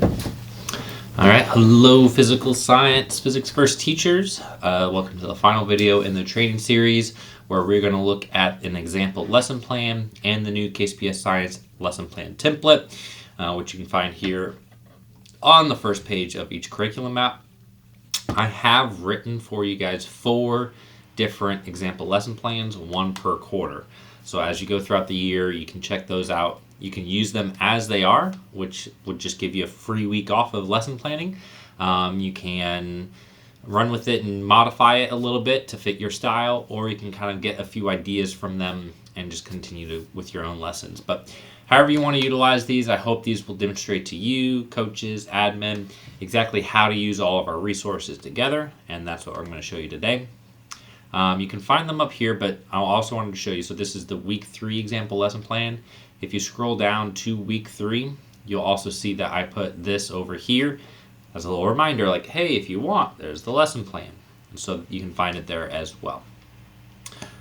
All right, hello physical science, physics first teachers. Welcome to the final video in the training series where we're going to look at an example lesson plan and the new KCPS science lesson plan template, which you can find here on the first page of each curriculum map. I have written for you guys 4 different example lesson plans, 1 per quarter. So as you go throughout the year, you can check those out. You can use them as they are, which would just give you a free week off of lesson planning. You can run with it and modify it a little bit to fit your style, or you can kind of get a few ideas from them and just continue with your own lessons. But however you want to utilize these, I hope these will demonstrate to you, coaches, admin, exactly how to use all of our resources together, and that's what I'm going to show you today. You can find them up here, but I also wanted to show you, so this is the week 3 example lesson plan. If you scroll down to week 3, you'll also see that I put this over here as a little reminder, like, hey, if you want, there's the lesson plan. And so you can find it there as well.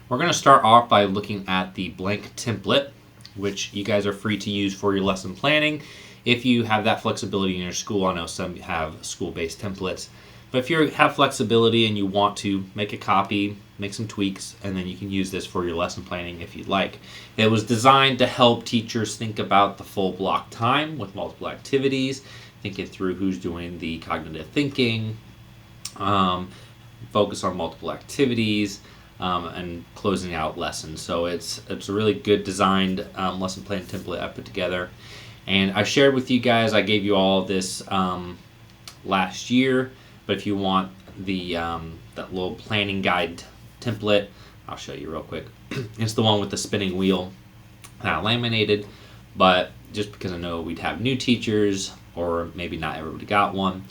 We're going to start off by looking at the blank template, which you guys are free to use for your lesson planning. If you have that flexibility in your school, I know some have school-based templates, but if you have flexibility and you want to make a copy, make some tweaks, and then you can use this for your lesson planning if you'd like. It was designed to help teachers think about the full block time with multiple activities, thinking through who's doing the cognitive thinking, focus on multiple activities, and closing out lessons. So it's a really good designed lesson plan template I put together. And I shared with you guys, I gave you all of this last year, but if you want the that little planning guide template, I'll show you real quick. It's the one with the spinning wheel, laminated, but just because I know we'd have new teachers, or maybe not everybody got one,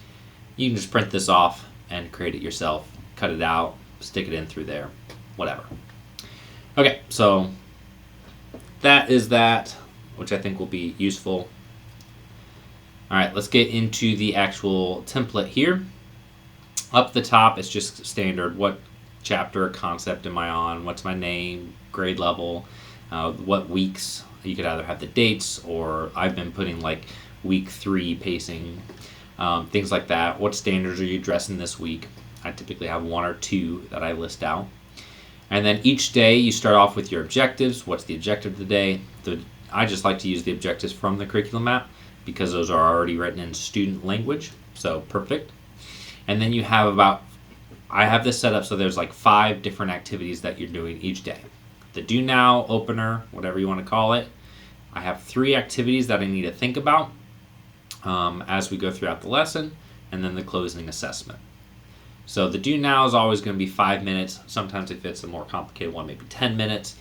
you can just print this off and create it yourself, cut it out, stick it in through there, whatever. Okay, so that is that, which I think will be useful. All right, let's get into the actual template here. Up the top, it's just standard. What chapter or concept am I on? What's my name, grade level, what weeks? You could either have the dates, or I've been putting like week 3 pacing, things like that. What standards are you addressing this week? I typically have 1 or 2 that I list out. And then each day you start off with your objectives. What's the objective of the day? I just like to use the objectives from the curriculum map because those are already written in student language, so perfect. And then you have I have this set up so there's like 5 different activities that you're doing each day. The do now, opener, whatever you want to call it. I have 3 activities that I need to think about as we go throughout the lesson, and then the closing assessment. So the do now is always going to be 5 minutes. Sometimes if it's a more complicated one, maybe 10 minutes.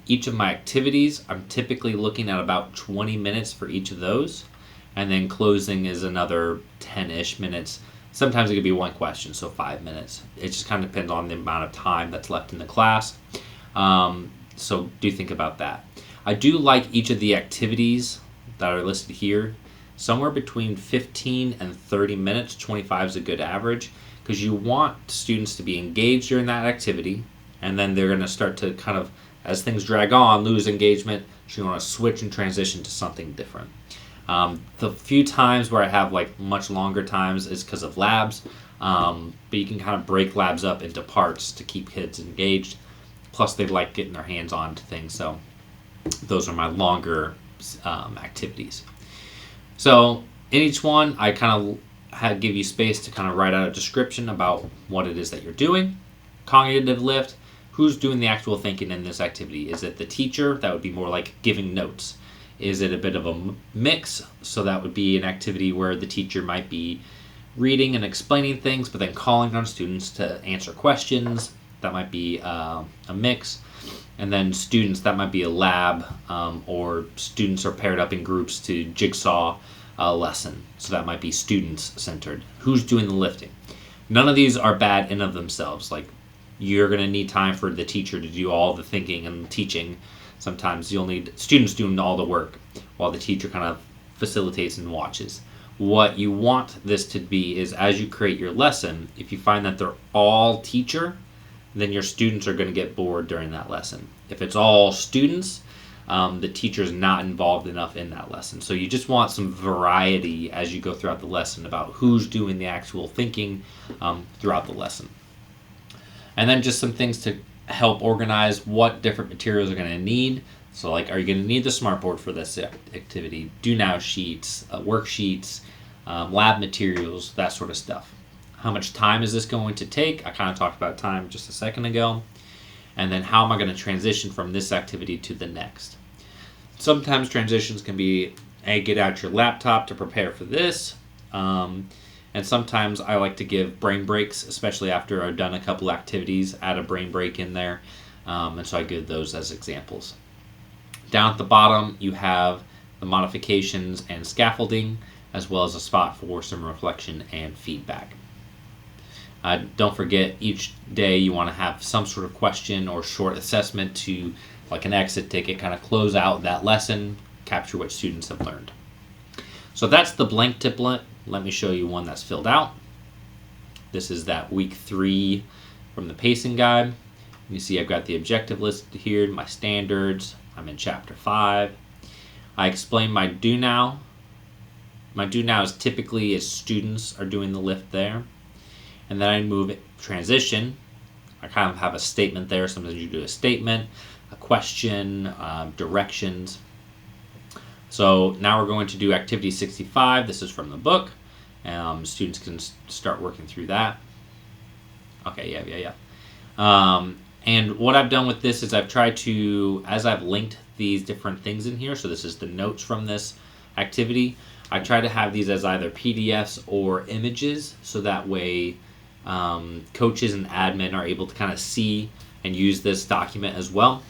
Each of my activities, I'm typically looking at about 20 minutes for each of those. And then closing is another 10-ish minutes. Sometimes it could be 1 question, so 5 minutes. It just kind of depends on the amount of time that's left in the class. So do think about that. I do like each of the activities that are listed here somewhere between 15 and 30 minutes. 25 is a good average because you want students to be engaged during that activity, and then they're going to start to kind of, as things drag on, lose engagement. So you want to switch and transition to something different. The few times where I have like much longer times is because of labs, but you can kind of break labs up into parts to keep kids engaged. Plus they like getting their hands on to things, so those are my longer activities. So in each one, I kind of give you space to kind of write out a description about what it is that you're doing. Cognitive lift, who's doing the actual thinking in this activity? Is it the teacher? That would be more like giving notes. Is it a bit of a mix? So that would be an activity where the teacher might be reading and explaining things, but then calling on students to answer questions. That might be a mix. And then students, that might be a lab, or students are paired up in groups to jigsaw a lesson. So that might be students-centered. Who's doing the lifting? None of these are bad in of themselves. Like, you're going to need time for the teacher to do all the thinking and teaching. Sometimes you'll need students doing all the work while the teacher kind of facilitates and watches. What you want this to be is, as you create your lesson, if you find that they're all teacher, then your students are going to get bored during that lesson. If it's all students, the teacher's not involved enough in that lesson. So you just want some variety as you go throughout the lesson about who's doing the actual thinking throughout the lesson. And then just some things to help organize what different materials are going to need. So like, are you going to need the smartboard for this activity, do now sheets, worksheets, lab materials, that sort of stuff. How much time is this going to take? I kind of talked about time just a second ago. And then how am I going to transition from this activity to the next? Sometimes transitions can be, hey, get out your laptop to prepare for this. And sometimes I like to give brain breaks, especially after I've done a couple activities, add a brain break in there. And so I give those as examples. Down at the bottom, you have the modifications and scaffolding, as well as a spot for some reflection and feedback. Don't forget, each day you want to have some sort of question or short assessment to, like an exit ticket, kind of close out that lesson, capture what students have learned. So that's the blank template. Let me show you one that's filled out. This is that week 3 from the pacing guide. You see I've got the objective list here, my standards. I'm in chapter 5. I explain my do now. My do now is typically as students are doing the lift there. And then I move it, transition. I kind of have a statement there. Sometimes you do a statement, a question, directions. So now we're going to do activity 65. This is from the book. Students can start working through that. Okay, yeah. And what I've done with this is I've tried to, as I've linked these different things in here, so this is the notes from this activity, I try to have these as either PDFs or images, so that way coaches and admin are able to kind of see and use this document as well,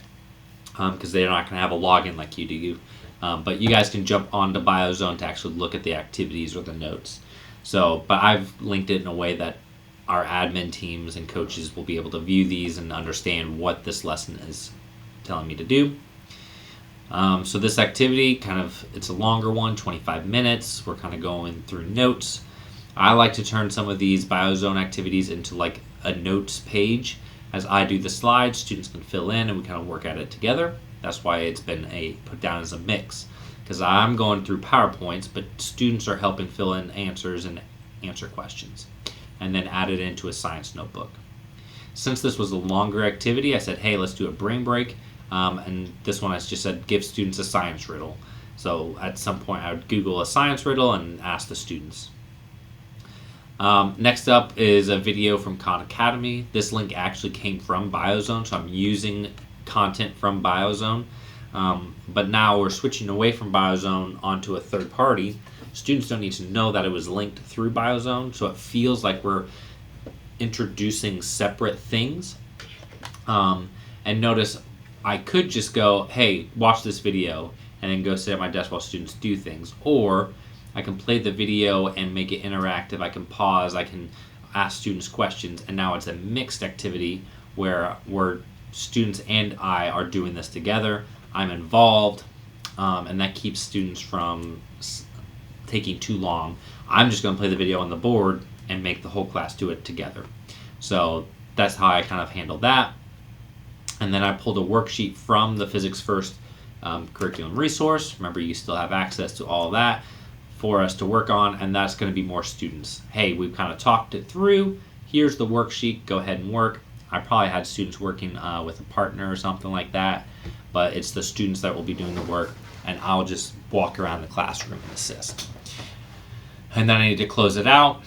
because they're not going to have a login like you do. But you guys can jump onto BioZone to actually look at the activities or the notes. So, but I've linked it in a way that our admin teams and coaches will be able to view these and understand what this lesson is telling me to do. So this activity, it's a longer one, 25 minutes. We're kind of going through notes. I like to turn some of these BioZone activities into like a notes page. As I do the slides, students can fill in and we kind of work at it together. That's why it's been put down as a mix, because I'm going through PowerPoints, but students are helping fill in answers and answer questions, and then add it into a science notebook. Since this was a longer activity, I said, hey, let's do a brain break. And this one I just said, give students a science riddle. So at some point I would Google a science riddle and ask the students. Next up is a video from Khan Academy. This link actually came from BioZone, so I'm using content from BioZone. But now we're switching away from BioZone onto a third party. Students don't need to know that it was linked through BioZone, so it feels like we're introducing separate things. And notice I could just go, hey, watch this video, and then go sit at my desk while students do things. Or I can play the video and make it interactive. I can pause, I can ask students questions, and now it's a mixed activity where students and I are doing this together. I'm involved, and that keeps students from taking too long. I'm just going to play the video on the board and make the whole class do it together. So that's how I kind of handle that. And then I pulled a worksheet from the Physics First curriculum resource. Remember, you still have access to all of that for us to work on, and that's going to be more students. Hey, we've kind of talked it through. Here's the worksheet. Go ahead and work. I probably had students working with a partner or something like that, but it's the students that will be doing the work, and I'll just walk around the classroom and assist. And then I need to close it out.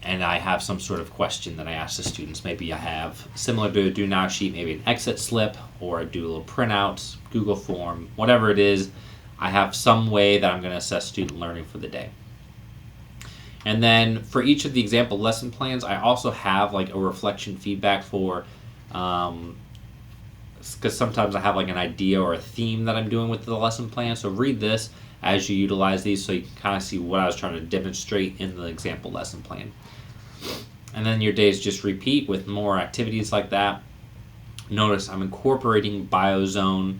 And I have some sort of question that I ask the students. Maybe I have, similar to a do now sheet, maybe an exit slip, or I do a little printouts, Google form, whatever it is. I have some way that I'm going to assess student learning for the day. And then for each of the example lesson plans, I also have like a reflection feedback for, because sometimes I have like an idea or a theme that I'm doing with the lesson plan. So read this as you utilize these so you can kind of see what I was trying to demonstrate in the example lesson plan. And then your days just repeat with more activities like that. Notice I'm incorporating BioZone.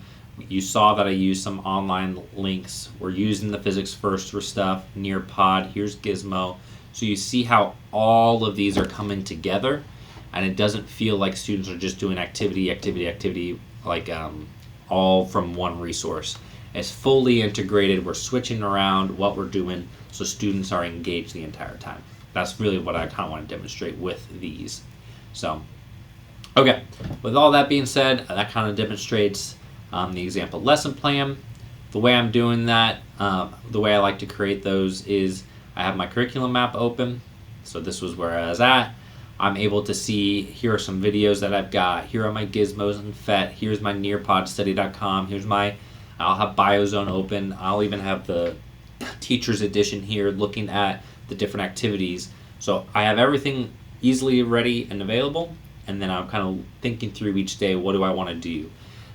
You saw that I used some online links. We're using the Physics First for stuff, Nearpod, here's Gizmo. So you see how all of these are coming together, and it doesn't feel like students are just doing activity, like all from one resource. It's fully integrated. We're switching around what we're doing so students are engaged the entire time. That's really what I kind of want to demonstrate with these. So, okay, with all that being said, that kind of demonstrates the example lesson plan. The way I'm doing that, the way I like to create those is I have my curriculum map open. So this was where I was at. I'm able to see, here are some videos that I've got. Here are my gizmos and FET. Here's my nearpodstudy.com. I'll have BioZone open. I'll even have the teacher's edition here looking at the different activities. So I have everything easily ready and available. And then I'm kind of thinking through each day, what do I want to do?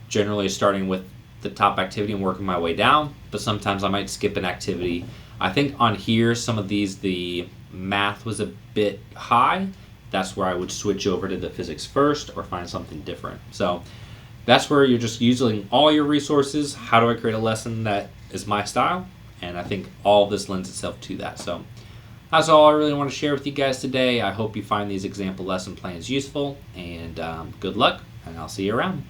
Generally starting with the top activity and working my way down, but sometimes I might skip an activity. I think on here, some of these, the math was a bit high. That's where I would switch over to the physics first or find something different. So that's where you're just using all your resources. How do I create a lesson that is my style? And I think all of this lends itself to that. So that's all I really want to share with you guys today. I hope you find these example lesson plans useful, and good luck, and I'll see you around.